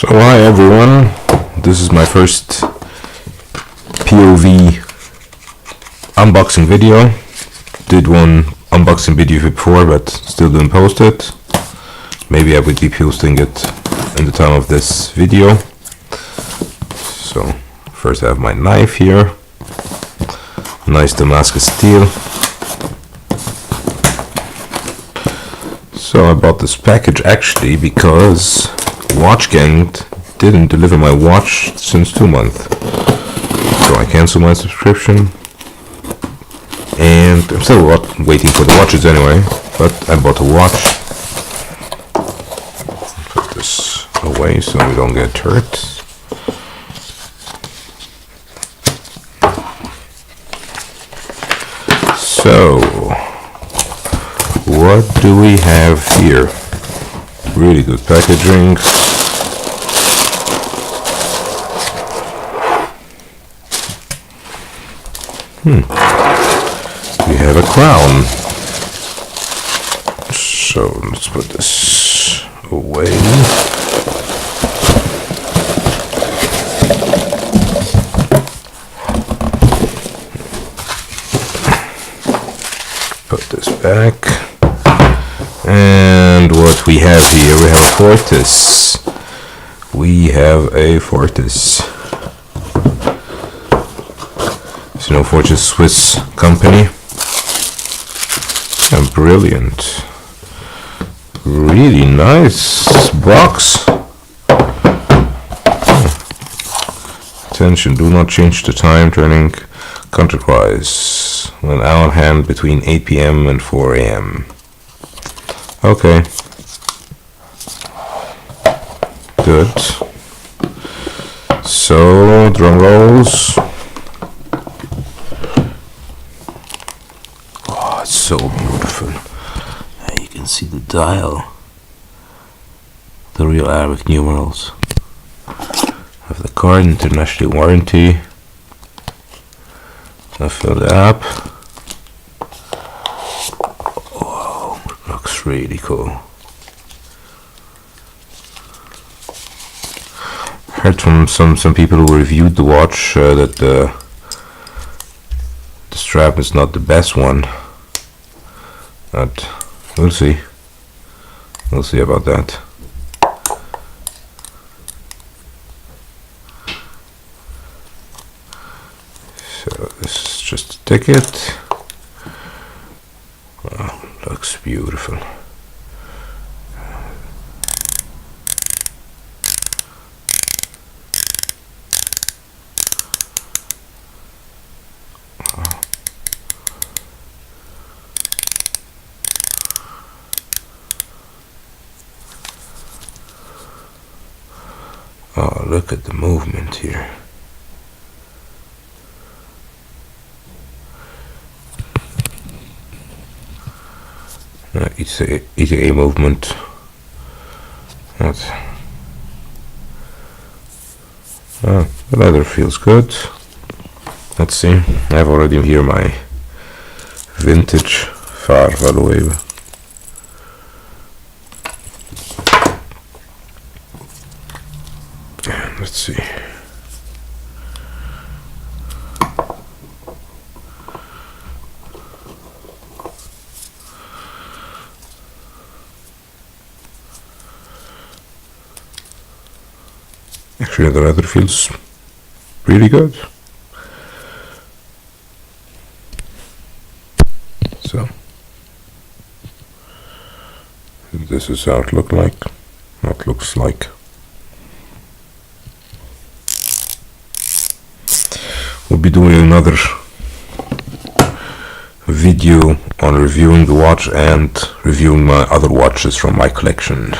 So hi everyone, this is my first POV unboxing video. Did one unboxing video before but still didn't post it. Maybe I would be posting it in the time of this video. So first I have my knife here, nice Damascus steel. So I bought this package actually because Watch Gang didn't deliver my watch since 2 months. So I canceled my subscription. And I'm still waiting for the watches anyway, but I bought a watch. Put this away so we don't get hurt. So, what do we have here? Really good packaging. We have a crown. So let's put this away. Put this back. And what we have here, we have a Fortis. We have a Fortis. So, you know, Fortis, Swiss company. A brilliant, really nice box. Attention, do not change the time, turning counterclockwise when on hand between 8 p.m. and 4 a.m. Okay. Good. So, drum rolls. Oh, it's so beautiful. You can see the dial. The real Arabic numerals. Have the card, international warranty. I filled it up. Looks really cool. Heard from some people who reviewed the watch that the strap is not the best one, but we'll see. We'll see about that. So this is just a ticket. Wow, looks beautiful. Oh, look at the movement here. ETA movement. The leather feels good. Let's see. I have already here my vintage Farvalue. Let's see. Actually, the leather feels really good. So, this is how it looks like. We'll be doing another video on reviewing the watch and reviewing my other watches from my collection.